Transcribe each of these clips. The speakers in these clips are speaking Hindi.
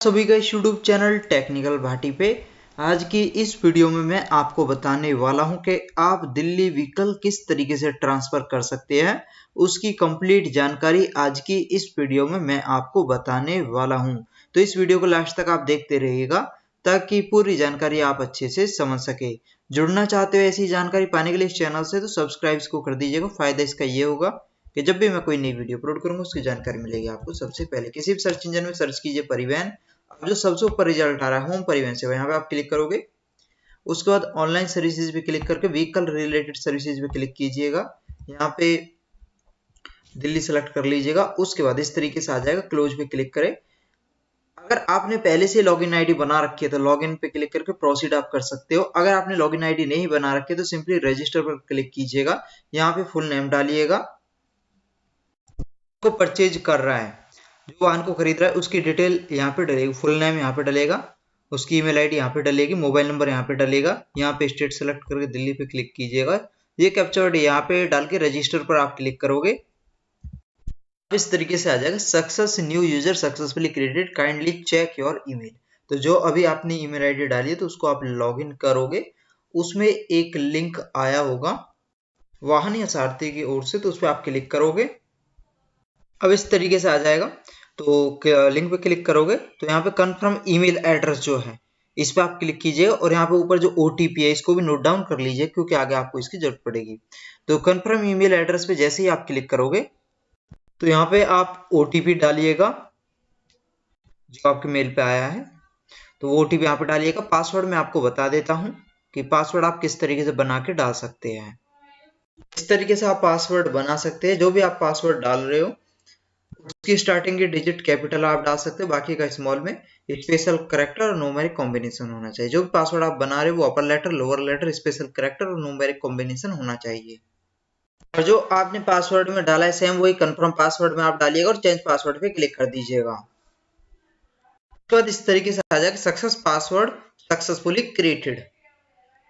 सभी का यूट्यूब चैनल टेक्निकल भाटी पे आज की इस वीडियो में मैं आपको बताने वाला हूं कि आप दिल्ली व्हीकल किस तरीके से ट्रांसफर कर सकते हैं। उसकी कंप्लीट जानकारी आज की इस वीडियो में मैं आपको बताने वाला हूं। तो इस वीडियो को लास्ट तक आप देखते रहिएगा ताकि पूरी जानकारी आप अच्छे से समझ सके। जुड़ना चाहते हो ऐसी जानकारी पाने के लिए इस चैनल से तो सब्सक्राइब इसको कर दीजिएगा। फायदा इसका ये होगा कि जब भी मैं कोई नई वीडियो अपलोड करूंगा उसकी जानकारी मिलेगी आपको सबसे पहले। किसी भी सर्च इंजन में सर्च कीजिए परिवहन, जो सबसे ऊपर रिजल्ट आ रहा है होम परिवहन से, यहाँ पे आप क्लिक करोगे। उसके बाद ऑनलाइन सर्विसेज पे क्लिक करके व्हीकल रिलेटेड सर्विसेज पे क्लिक कीजिएगा। यहाँ पे दिल्ली सेलेक्ट कर लीजिएगा। उसके बाद इस तरीके से आ जाएगा, क्लोज पे क्लिक करें। अगर आपने पहले से लॉगिन आईडी बना रखी है तो लॉगिन पे क्लिक करके प्रोसीड आप कर सकते हो। अगर आपने लॉगिन आईडी नहीं बना रखी है तो सिंपली रजिस्टर पर क्लिक कीजिएगा। यहाँ पे फुल नेम डालिएगा, को परचेज कर रहा है, जो वाहन को खरीद रहा है उसकी डिटेल यहाँ पे डलेगी। फुल नेम यहाँ पे डलेगा, उसकी ईमेल आईडी यहाँ पे डलेगी, मोबाइल नंबर यहाँ पे डलेगा। यहाँ पे स्टेट सेलेक्ट करके दिल्ली पे क्लिक कीजिएगा। ये कैप्चा कोड यहाँ पे डाल के रजिस्टर पर आप क्लिक करोगे। इस तरीके से आ जाएगा, success new user successfully created, kindly check your email. तो जो अभी आपने ईमेल आईडी डाली है तो उसको आप लॉगिन करोगे। उसमें एक लिंक आया होगा वाहन या सारथी की ओर से, तो उस पर आप क्लिक करोगे। अब इस तरीके से आ जाएगा, तो लिंक पे क्लिक करोगे तो यहाँ पे कंफर्म ईमेल एड्रेस जो है इस पे आप क्लिक कीजिएगा। और यहाँ पे ऊपर जो ओटीपी है इसको भी नोट डाउन कर लीजिए क्योंकि आगे आपको इसकी जरूरत पड़ेगी। तो कंफर्म ईमेल एड्रेस पे जैसे ही आप क्लिक करोगे तो यहाँ पे आप ओटीपी डालिएगा जो आपके मेल पे आया है। तो वो ओटीपी यहाँ पे डालिएगा। पासवर्ड मैं आपको बता देता हूँ कि पासवर्ड आप किस तरीके से बना के डाल सकते हैं। इस तरीके से आप पासवर्ड बना सकते हैं। जो भी आप पासवर्ड डाल रहे हो उसकी स्टार्टिंग की डिजिट कैपिटल आप डाल सकते हो, बाकी का स्मॉल में। स्पेशल करेक्टर और न्यूमेरिक कॉम्बिनेशन होना चाहिए। जो भी पासवर्ड आप बना रहे हो वो upper letter, lower letter, special character और न्यूमेरिक कॉम्बिनेशन होना चाहिए। और जो आपने पासवर्ड में डाला है सेम वही कंफर्म पासवर्ड में आप डालिएगा और चेंज पासवर्ड पे क्लिक कर दीजिएगा। उसके बाद इस तरीके से आ जाएगा, सक्सेस पासवर्ड सक्सेसफुली क्रिएटेड।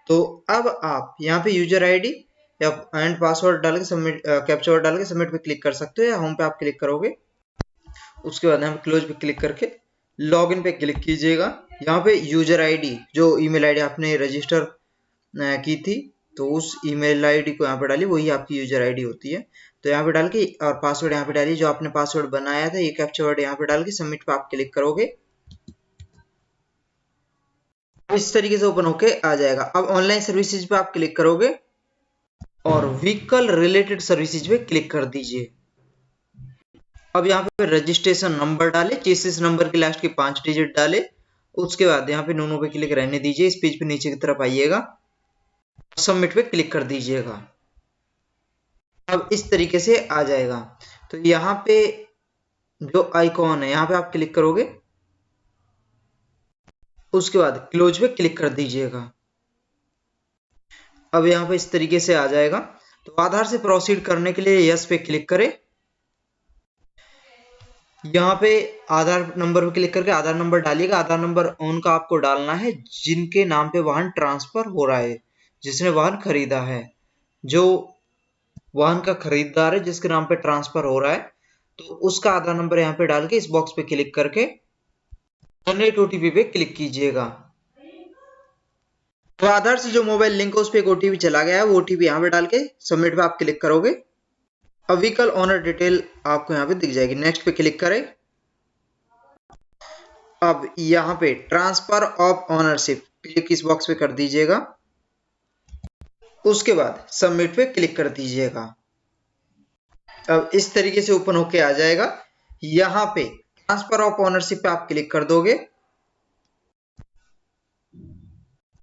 तो अब आप यहाँ पे यूजर आईडी या एंड पासवर्ड डाल के सबमिट, कैप्चा कोड डाल के सबमिट पे क्लिक कर सकते हो या होम पे आप क्लिक करोगे। उसके बाद यहाँ पे क्लोज पे क्लिक करके लॉगिन पे क्लिक कीजिएगा। यहाँ पे यूजर आईडी, जो ईमेल आईडी आपने रजिस्टर की थी तो उस ईमेल आईडी को यहाँ पे डालिए, वही आपकी यूजर आईडी होती है। तो यहाँ पे डाल के और पासवर्ड यहाँ पे डालिए जो आपने पासवर्ड बनाया था। ये कैप्चा वर्ड यहाँ पे डाल के सबमिट पे आप क्लिक करोगे। इस तरीके से ओपन होके आ जाएगा। अब ऑनलाइन सर्विसेज पे आप क्लिक करोगे और व्हीकल रिलेटेड सर्विसेज पे क्लिक कर दीजिए। अब यहाँ पे रजिस्ट्रेशन नंबर डाले, चेसिस नंबर की लास्ट के 5 डिजिट डाले। उसके बाद यहाँ पे नोनो पे क्लिक रहने दीजिए। इस पेज पे नीचे की तरफ आइएगा, सबमिट पे क्लिक कर दीजिएगा। अब इस तरीके से आ जाएगा। तो यहाँ पे जो आइकॉन है यहाँ पे आप क्लिक करोगे। उसके बाद क्लोज पे क्लिक कर दीजिएगा। अब यहाँ पे इस तरीके से आ जाएगा। तो आधार से प्रोसीड करने के लिए यस पे क्लिक करें। यहाँ पे आधार नंबर पे क्लिक करके आधार नंबर डालिएगा। आधार नंबर उनका आपको डालना है जिनके नाम पे वाहन ट्रांसफर हो रहा है, जिसने वाहन खरीदा है। जो वाहन का खरीदार है जिसके नाम पे ट्रांसफर हो रहा है तो उसका आधार नंबर यहाँ पे डाल के इस बॉक्स पे क्लिक करके जनरेट ओटीपी पे क्लिक कीजिएगा। तो आधार से जो मोबाइल लिंक है उस पर एक ओटीपी चला गया है, वो ओटीपी यहाँ पे डाल के सबमिट पे आप क्लिक करोगे। अब व्हीकल ओनर डिटेल आपको यहाँ पे दिख जाएगी। नेक्स्ट पे क्लिक करें। अब यहाँ पे ट्रांसफर ऑफ ओनरशिप क्लिक इस बॉक्स पे कर दीजिएगा। उसके बाद सबमिट पे क्लिक कर दीजिएगा। अब इस तरीके से ओपन होके आ जाएगा। यहाँ पे ट्रांसफर ऑफ ओनरशिप पे आप क्लिक कर दोगे।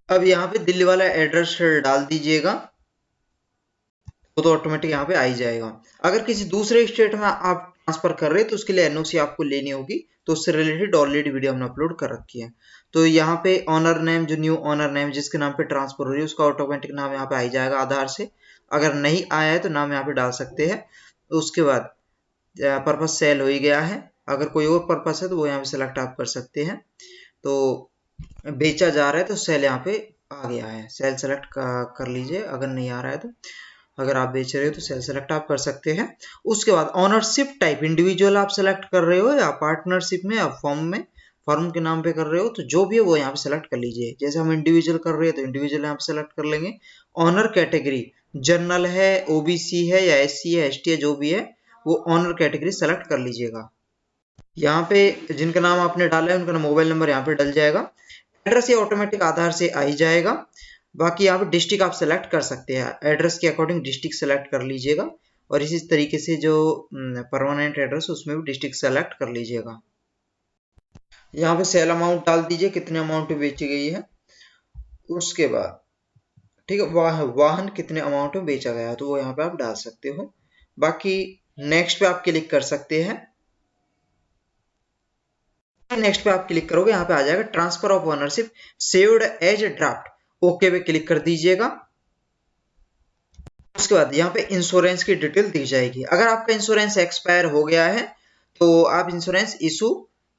अब यहाँ पे दिल्ली वाला एड्रेस डाल दीजिएगा, तो ऑटोमेटिक यहाँ पे आ ही जाएगा। अगर किसी दूसरे स्टेट में आप ट्रांसफर कर रहे हैं तो उसके लिए एनओसी आपको लेनी होगी, तो उससे रिलेटेड ऑलरेडी वीडियो हमने अपलोड कर रखी है। तो यहाँ पे ऑनर नेम, जो न्यू ऑनर नेम जिसके नाम पे ट्रांसफर हो रही है उसका ऑटोमेटिक नाम यहाँ पे आ ही जाएगा आधार से। अगर नहीं आया है तो नाम यहाँ पे डाल सकते हैं। उसके बाद पर्पज सेल हो ही गया है। अगर कोई और पर्पज है तो वो यहाँ पे सिलेक्ट आप कर सकते हैं। तो बेचा जा रहा है तो सेल यहाँ पे आ गया है, सेल सेलेक्ट कर लीजिए। अगर नहीं आ रहा है तो, अगर आप बेच रहे हो तो सेल सेलेक्ट आप कर सकते हैं। उसके बाद ऑनरशिप टाइप इंडिविजुअल आप सेलेक्ट कर रहे हो या पार्टनरशिप में या फर्म में। फर्म के नाम पे कर रहे हो तो जो भी है वो यहाँ पे सेलेक्ट कर लीजिए। जैसे हम इंडिविजुअल कर रहे हैं तो इंडिविजुअल यहाँ पे सेलेक्ट कर लेंगे। ऑनर कैटेगरी जनरल है, ओबीसी है या एससी है, एसटी है, जो भी है वो ऑनर कैटेगरी सेलेक्ट कर लीजिएगा। यहाँ पे जिनका नाम आपने डाला है उनका मोबाइल नंबर यहाँ पे डल जाएगा। एड्रेस ये ऑटोमेटिक आधार से आ ही जाएगा। बाकी यहाँ पे डिस्ट्रिक्ट आप सेलेक्ट कर सकते हैं, एड्रेस के अकॉर्डिंग डिस्ट्रिक्ट सेलेक्ट कर लीजिएगा। और इसी तरीके से जो परमानेंट एड्रेस उसमें भी डिस्ट्रिक्ट सेलेक्ट कर लीजिएगा। यहाँ पे सेल अमाउंट डाल दीजिए, कितने अमाउंट में बेची गई है। उसके बाद ठीक है, वाहन कितने अमाउंट में बेचा गया है तो वो यहाँ पे आप डाल सकते हो। बाकी नेक्स्ट पे आप क्लिक कर सकते हैं। नेक्स्ट पे आप क्लिक करोगे, यहाँ पे आ जाएगा transfer of ownership saved as draft, okay पे क्लिक कर दीजिएगा। उसके बाद यहाँ पे इंश्योरेंस की डिटेल दी जाएगी। अगर आपका इंश्योरेंस एक्सपायर हो गया है तो आप इंश्योरेंस इशू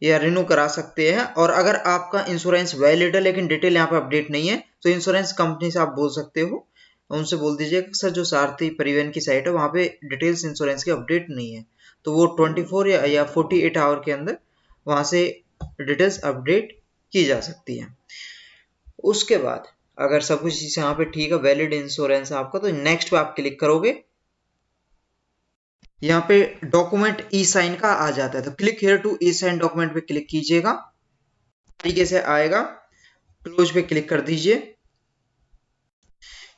या रिन्यू करा सकते हैं। और अगर आपका इंश्योरेंस वैलिड है लेकिन डिटेल यहाँ पे अपडेट नहीं है तो इंश्योरेंस कंपनी से आप बोल सकते हो, उनसे बोल दीजिए सर जो सारथी परिवहन की साइट है वहाँ पे डिटेल्स इंश्योरेंस की अपडेट नहीं है, तो वो 24 या 48 आवर के अंदर वहाँ से डिटेल्स अपडेट की जा सकती है। उसके बाद अगर सब कुछ यहाँ पे ठीक है, वैलिड इंश्योरेंस आपका, तो नेक्स्ट पे आप क्लिक करोगे। यहाँ पे डॉक्यूमेंट ई साइन का आ जाता है तो click here to e sign document पे क्लिक कीजिएगा। तरीके से आएगा, क्लोज पे क्लिक कर दीजिए।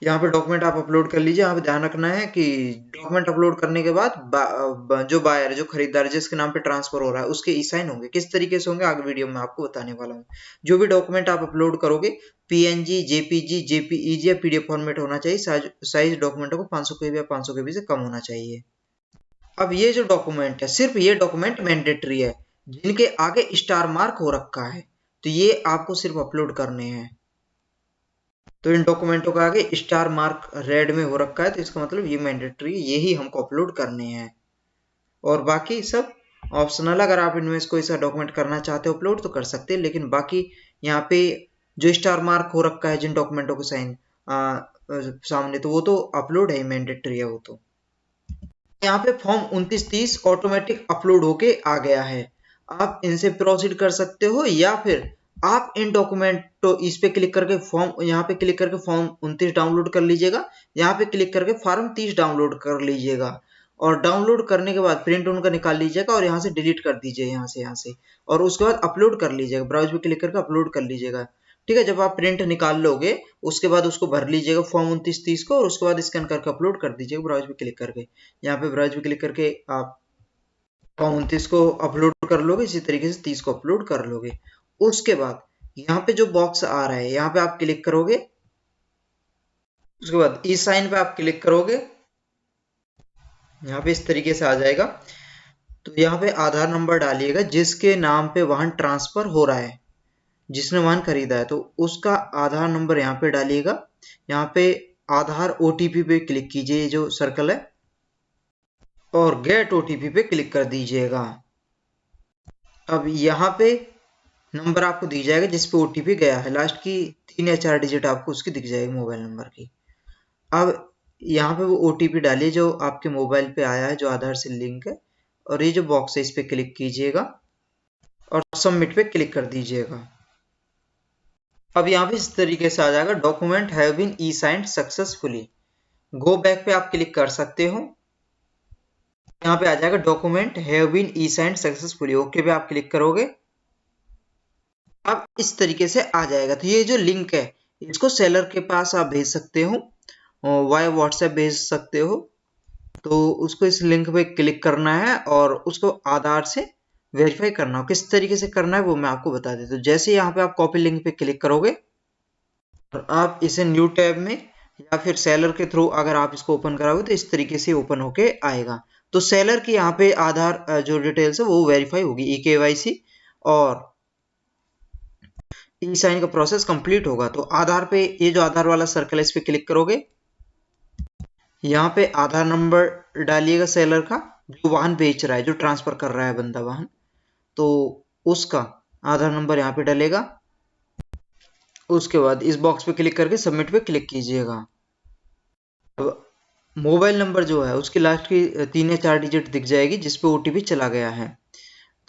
यहाँ पे डॉक्यूमेंट आप अपलोड कर लीजिए। यहाँ पे ध्यान रखना है कि डॉक्यूमेंट अपलोड करने के बाद जो बायर जो खरीदार जिसके नाम पे ट्रांसफर हो रहा है उसके ई साइन होंगे। किस तरीके से होंगे आगे वीडियो में आपको बताने वाला हूँ। जो भी डॉक्यूमेंट आप अपलोड करोगे पीएनजी, जेपीजी, जेपीईजी या पीडीएफ फॉर्मेट होना चाहिए। साइज डॉक्यूमेंटों को 500 केबी या 500 केबी से कम होना चाहिए। अब ये जो डॉक्यूमेंट है सिर्फ ये डॉक्यूमेंट मैंडेटरी है, जिनके आगे स्टार मार्क हो रखा है तो ये आपको सिर्फ अपलोड करने हैं। तो इन डॉक्यूमेंटों का आगे स्टार मार्क रेड में हो रखा है तो इसका मतलब ये मैंडेटरी, यही हमको अपलोड करने हैं। और बाकी सब ऑप्शनल, अगर आप इनमें से कोई सा डॉक्यूमेंट करना चाहते हो अपलोड तो कर सकते हैं, लेकिन बाकी यहाँ पे जो स्टार मार्क हो रखा है जिन डॉक्यूमेंटों को साइन सामने, तो वो तो अपलोड है, मैंडेटरी है वो तो। यहाँ पे फॉर्म 2930 ऑटोमेटिक अपलोड होके आ गया है। आप इनसे प्रोसीड कर सकते हो या फिर आप इन डॉक्यूमेंट तो इस पे क्लिक करके फॉर्म, यहाँ पे क्लिक करके फॉर्म 29 डाउनलोड कर लीजिएगा। यहाँ पे क्लिक करके फॉर्म 30 डाउनलोड कर लीजिएगा और डाउनलोड करने के बाद प्रिंट उनका निकाल लीजिएगा और यहाँ से डिलीट कर दीजिए यहाँ से और उसके बाद अपलोड कर लीजिएगा। ब्राउज पे क्लिक करके अपलोड कर लीजिएगा। ठीक है, जब आप प्रिंट निकाल लोगे उसके बाद उसको भर लीजिएगा फॉर्म 2930 को और उसके बाद स्कैन करके अपलोड कर दीजिएगा ब्राउज पे क्लिक करके। यहाँ पे ब्राउज पे क्लिक करके आप फॉर्म 29 को अपलोड कर लोगे, इसी तरीके से 30 को अपलोड कर लोगे। उसके बाद यहाँ पे जो बॉक्स आ रहा है यहाँ पे आप क्लिक करोगे। उसके बाद ई साइन पे आप क्लिक करोगे, यहाँ पे इस तरीके से आ जाएगा। तो यहाँ पे आधार नंबर डालिएगा जिसके नाम पे वाहन ट्रांसफर हो रहा है, जिसने वाहन खरीदा है तो उसका आधार नंबर यहाँ पे डालिएगा। यहाँ पे आधार ओटीपी पे क्लिक कीजिए, ये जो सर्कल है, और गेट ओटीपी पे क्लिक कर दीजिएगा। अब यहाँ पे नंबर आपको दी जाएगा जिस पे ओटीपी गया है, लास्ट की 3 या 4 डिजिट आपको उसकी दिख जाएगी मोबाइल नंबर की। अब यहाँ पे वो ओटीपी डालिए जो आपके मोबाइल पे आया है, जो आधार से लिंक है, और ये जो बॉक्स है इस पे क्लिक कीजिएगा और सबमिट पे क्लिक कर दीजिएगा। अब यहाँ पे इस तरीके से आ जाएगा document have been e signed successfully. Go back पे आप क्लिक कर सकते हो। यहाँ पे आ जाएगा document have been e signed successfully, okay पे आप क्लिक करोगे। अब इस तरीके से आ जाएगा। तो ये जो लिंक है इसको सेलर के पास आप भेज सकते हो, वाया व्हाट्सएप भेज सकते हो। तो उसको इस लिंक पे क्लिक करना है और उसको आधार से वेरीफाई करना हो। किस तरीके से करना है वो मैं आपको बता देता हूँ। जैसे यहाँ पे आप कॉपी लिंक पे क्लिक करोगे और आप इसे न्यू टैब में या फिर सेलर के थ्रू अगर आप इसको ओपन कराओगे तो इस तरीके से ओपन होके आएगा। तो सेलर की यहाँ पे आधार जो डिटेल्स है वो वेरीफाई होगी, ई-केवाईसी और ई साइन का प्रोसेस कंप्लीट होगा। तो आधार पे ये जो आधार वाला सर्कल है इस पे क्लिक करोगे। यहाँ पे आधार नंबर डालिएगा सेलर का, जो वाहन बेच रहा है, जो ट्रांसफर कर रहा है बंदा वाहन, तो उसका आधार नंबर यहाँ पे डालेगा। उसके बाद इस बॉक्स पे क्लिक करके सबमिट पे क्लिक कीजिएगा। अब मोबाइल नंबर जो है उसकी लास्ट की 3 या 4 डिजिट दिख जाएगी जिस पे ओटीपी चला गया है।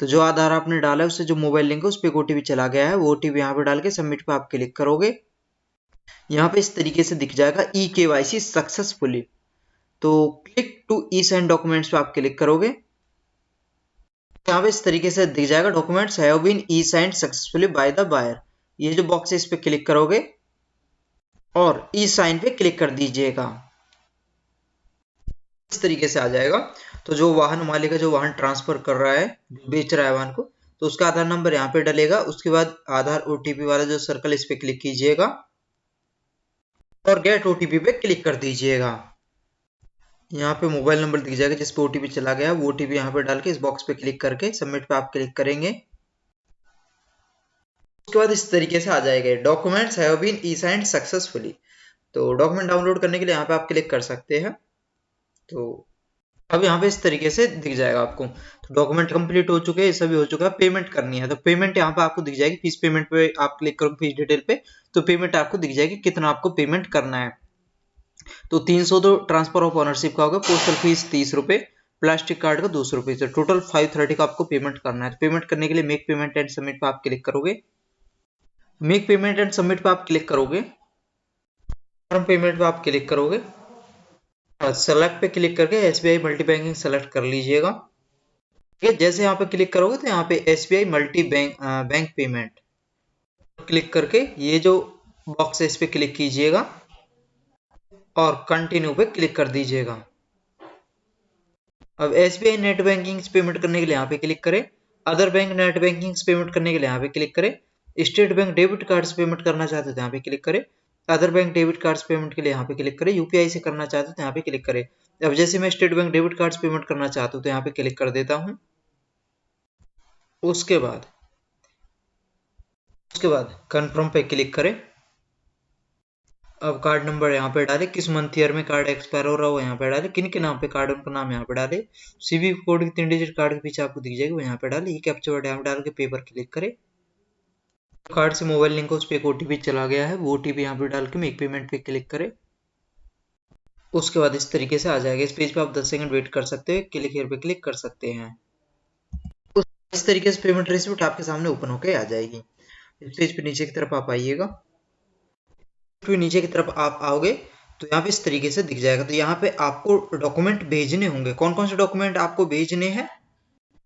तो जो आधार आपने डाला है उससे जो मोबाइल लिंक है उस पर ओटीपी चला गया है, वो ओटीपी यहाँ पे डाल के सबमिट पे आप क्लिक करोगे। यहाँ पे इस तरीके से दिख जाएगा eKYC सक्सेसफुली। तो click to e sign documents पे आप क्लिक करोगे, यहाँ पे इस तरीके से दिख जाएगा documents have been e signed successfully by the buyer. ये जो बॉक्स है इस पे क्लिक करोगे और ई साइन पे क्लिक कर दीजिएगा। इस तरीके से आ जाएगा। तो जो वाहन मालिक है, जो वाहन ट्रांसफर कर रहा है, बेच रहा है वाहन को, तो उसका आधार नंबर यहाँ पे डलेगा। उसके बाद आधार ओटीपी वाला जो सर्कल इस पे क्लिक कीजिएगा और गेट ओटीपी पे क्लिक कर दीजिएगा। यहाँ पे मोबाइल नंबर दिख जाएगा जिस पे ओटीपी चला गया, वो ओटीपी यहाँ पे डाल के इस बॉक्स पे क्लिक करके सबमिट पे आप क्लिक करेंगे। उसके बाद इस तरीके से आ जाएगा documents have been e signed successfully. तो डॉक्यूमेंट डाउनलोड करने के लिए यहाँ पे आप क्लिक कर सकते हैं। तो अब यहाँ पे इस तरीके से दिख जाएगा आपको। तो डॉक्यूमेंट कंप्लीट हो चुके हैं, सभी हो चुका है। पेमेंट करनी है तो पेमेंट यहाँ पे आपको दिख जाएगी। फीस पेमेंट पे आप क्लिक करोगे फीस डिटेल पे, तो पेमेंट आपको दिख जाएगी कितना आपको पेमेंट करना है। तो 300 तो ट्रांसफर ऑफ ओनरशिप का होगा, पोस्टल फीस 30 रुपए, प्लास्टिक कार्ड का 200 रुपए, तो टोटल 530 का आपको पेमेंट करना है। तो पेमेंट करने के लिए मेक पेमेंट एंड सबमिट पे आप क्लिक करोगे। मेक पेमेंट एंड सबमिट पे आप क्लिक करोगे, फॉर्म पेमेंट पे आप क्लिक करोगे, सेलेक्ट पे क्लिक करके एसबीआई मल्टी बैंकिंग सेलेक्ट कर लीजिएगा। ठीक है, जैसे यहाँ पे क्लिक करोगे तो यहाँ पे SBI multi bank payment click करके ये जो बॉक्स है इस पे क्लिक कीजिएगा और कंटिन्यू पे क्लिक कर दीजिएगा। अब एसबीआई नेट बैंकिंग पेमेंट करने के लिए यहाँ पे क्लिक करें, other bank net banking payment करने के लिए यहाँ पे क्लिक करें, स्टेट बैंक डेबिट कार्ड से पेमेंट करना चाहते हो तो यहाँ पे क्लिक करें, other bank debit card payment के लिए यहाँ पे क्लिक करें, यूपीआई से करना चाहते हो तो यहाँ पे क्लिक करें। अब जैसे मैं state bank debit card payment करना चाहता हूँ तो यहाँ पे क्लिक कर देता हूँ। उसके बाद कंफर्म पे क्लिक करें। अब कार्ड नंबर यहाँ पे डाले, किस मंथ ईयर में कार्ड एक्सपायर हो रहा हो यहाँ पे डाले, किन के नाम पे कार्ड, उनका नाम यहाँ पे डाले, सीवी कोड की 3 डिजिट कार्ड के पीछे आपको दिख जाएगी वो यहाँ पे डाले, ये कैप्चा वर्ड यहाँ पे डाल के पेपर क्लिक करें। कार्ड से मोबाइल लिंक हो उस पर एक ओटीपी चला गया है, वो ओटीपी यहाँ पे डाल के मेक पेमेंट पे क्लिक करें। उसके बाद इस तरीके से आ जाएगा। इस पेज पे आप 10 सेकंड वेट कर सकते हैं, क्लिक हियर पे क्लिक कर सकते हैं। इस तरीके से पेमेंट रिसिप्ट आपके सामने ओपन होकर आ जाएगी। इस पेज पे नीचे की तरफ आप आइएगा, फिर नीचे की तरफ आप आओगे तो यहाँ पे इस तरीके से दिख जाएगा। तो यहाँ पे आपको डॉक्यूमेंट भेजने होंगे। कौन कौन से डॉक्यूमेंट आपको भेजने हैं?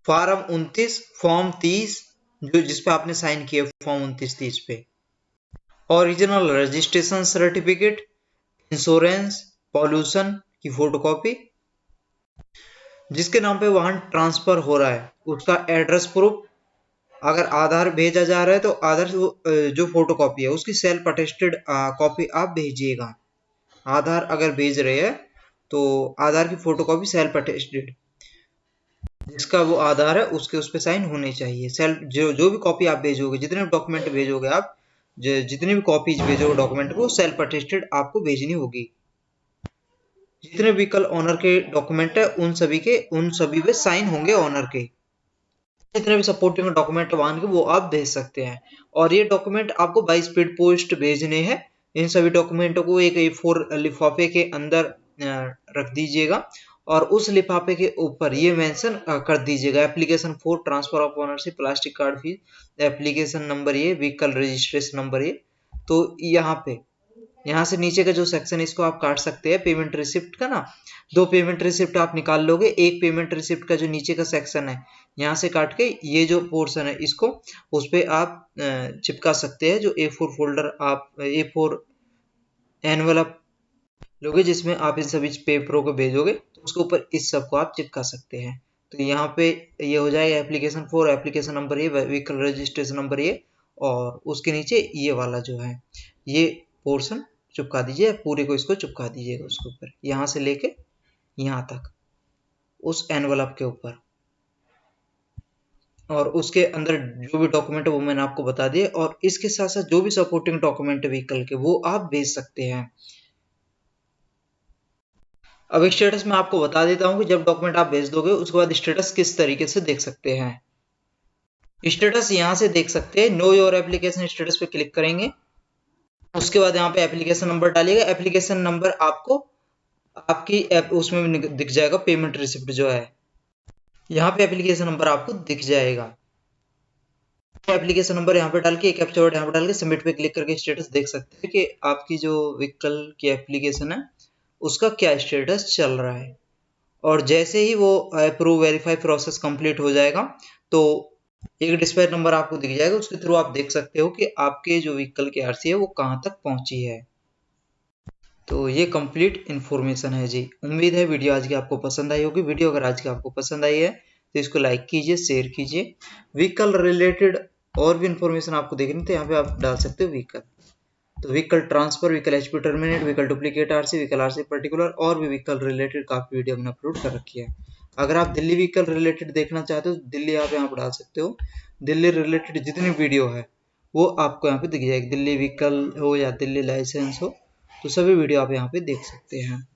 फॉर्म 29, फॉर्म 30 जो जिसपे आपने साइन किया फॉर्म 29-30 पे, original registration certificate, insurance, pollution की फोटोकॉपी, जिसके नाम पे वाहन ट्रांसफर हो रहा है उसका एड्रेस प्रूफ, अगर आधार भेजा जा रहा है तो आधार जो फोटोकॉपी है उसकी सेल्फ अटेस्टेड कॉपी आप भेजिएगा। आधार अगर भेज रहे हैं तो आधार की फोटोकॉपी सेल्फ अटेस्टेड, जिसका वो आधार है उसके उस पे साइन होने चाहिए। सेल्फ जो भी कॉपी आप भेजोगे, जितने भी डॉक्यूमेंट भेजोगे आप, जितनी भी कॉपीज भेजोगे डॉक्यूमेंट को, सेल्फ अटेस्टेड आपको भेजनी होगी। जितने व्हीकल ऑनर के डॉक्यूमेंट है उन सभी पे साइन होंगे ऑनर के। जितने भी सपोर्टिंग डॉक्यूमेंट वाहन के वो आप भेज सकते हैं। और ये डॉक्यूमेंट आपको बाई स्पीड पोस्ट भेजने हैं। इन सभी डॉक्यूमेंटों को एक A4 लिफाफे के अंदर रख दीजिएगा और उस लिफाफे के ऊपर ये मेंशन कर दीजिएगा application for transfer of ownership, plastic card fees, application number ये, व्हीकल रजिस्ट्रेशन नंबर ये। तो यहाँ से नीचे का जो सेक्शन इसको आप काट सकते हैं पेमेंट रिसिप्ट का ना। 2 पेमेंट रिसिप्ट आप निकाल लोगे। एक पेमेंट रिसिप्ट का जो नीचे का सेक्शन है यहाँ से काट के ये जो पोर्शन है इसको उस पे आप चिपका सकते हैं। जो A4 फोल्डर आप A4 एनवेलप लोगे जिसमें आप इन सभी पेपरों को भेजोगे तो उसके ऊपर इस सब को आप चिपका सकते हैं। तो यहाँ पे ये हो जाएगा एप्लीकेशन फॉर, एप्लीकेशन नंबर ये, व्हीकल रजिस्ट्रेशन नंबर ये, और उसके नीचे ये वाला जो है ये पोर्शन चिपका दीजिए। पूरे को इसको चिपका दीजिएगा उसके ऊपर, यहाँ से लेके यहाँ तक उस एनवलप के ऊपर। और उसके अंदर जो भी डॉक्यूमेंट है वो मैंने आपको बता दिए, और इसके साथ साथ जो भी सपोर्टिंग डॉक्यूमेंट है व्हीकल के वो आप भेज सकते हैं। अब स्टेटस में आपको बता देता हूं कि जब डॉक्यूमेंट आप भेज दोगे उसके बाद स्टेटस किस तरीके से देख सकते हैं। स्टेटस यहां से देख सकते हैं, नो योर एप्लीकेशन स्टेटस पे क्लिक करेंगे। उसके बाद यहाँ पे एप्लीकेशन नंबर डालिएगा। एप्लीकेशन नंबर आपको आपकी उसमें दिख जाएगा पेमेंट रिसिप्ट जो है। यहाँ पे एप्लीकेशन नंबर आपको दिख जाएगा। एप्लीकेशन नंबर यहाँ पे डाल के, एक कैप्चा कोड यहाँ पे डाल के सबमिट पे क्लिक करके स्टेटस देख सकते हैं कि आपकी जो व्हीकल की एप्लीकेशन है उसका क्या स्टेटस चल रहा है। और जैसे ही वो अप्रूव वेरीफाई प्रोसेस कंप्लीट हो जाएगा तो एक डिस्पैच नंबर आपको दिख जाएगा, उसके थ्रू आप देख सकते हो कि आपके जो व्हीकल की आरसी है वो कहाँ तक पहुंची है। तो ये कंप्लीट इन्फॉर्मेशन है जी। उम्मीद है वीडियो आज की आपको पसंद आई होगी। वीडियो अगर आज की आपको पसंद आई है तो इसको लाइक कीजिए, शेयर कीजिए। व्हीकल रिलेटेड और भी इन्फॉर्मेशन आपको देखनी तो यहाँ पे आप डाल सकते हो व्हीकल, तो vehicle transfer, vehicle HP terminate, vehicle duplicate RC, vehicle RC particular और भी व्हीकल रिलेटेड काफी वीडियो हमने अपलोड कर रखी है। अगर आप दिल्ली व्हीकल रिलेटेड देखना चाहते हो दिल्ली आप यहाँ पर डाल सकते हो। दिल्ली रिलेटेड जितनी वीडियो है वो आपको यहाँ पे दिख जाएगी, दिल्ली व्हीकल हो या दिल्ली लाइसेंस हो, तो सभी वीडियो आप यहाँ पे देख सकते हैं।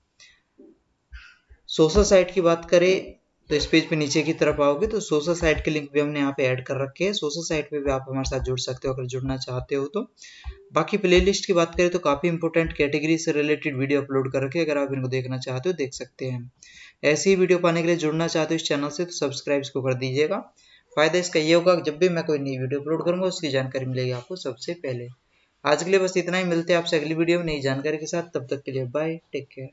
सोशल साइट की बात करें तो इस पेज पे नीचे की तरफ आओगे तो सोशल साइट के लिंक भी हमने यहाँ पे ऐड कर रखे हैं। सोशल साइट पे भी आप हमारे साथ जुड़ सकते हो अगर जुड़ना चाहते हो तो। बाकी प्लेलिस्ट की बात करें तो काफी इंपॉर्टेंट कैटेगरी से रिलेटेड वीडियो अपलोड कर रखे हैं, अगर आप इनको देखना चाहते हो देख सकते हैं। ऐसी ही वीडियो पाने के लिए जुड़ना चाहते हो इस चैनल से तो सब्सक्राइब इसको कर दीजिएगा। फायदा इसका ये होगा जब भी मैं कोई नई वीडियो अपलोड करूंगा उसकी जानकारी मिलेगी आपको सबसे पहले। आज के लिए बस इतना ही, मिलते हैं आपसे अगली वीडियो में नई जानकारी के साथ। तब तक के लिए बाय, टेक केयर।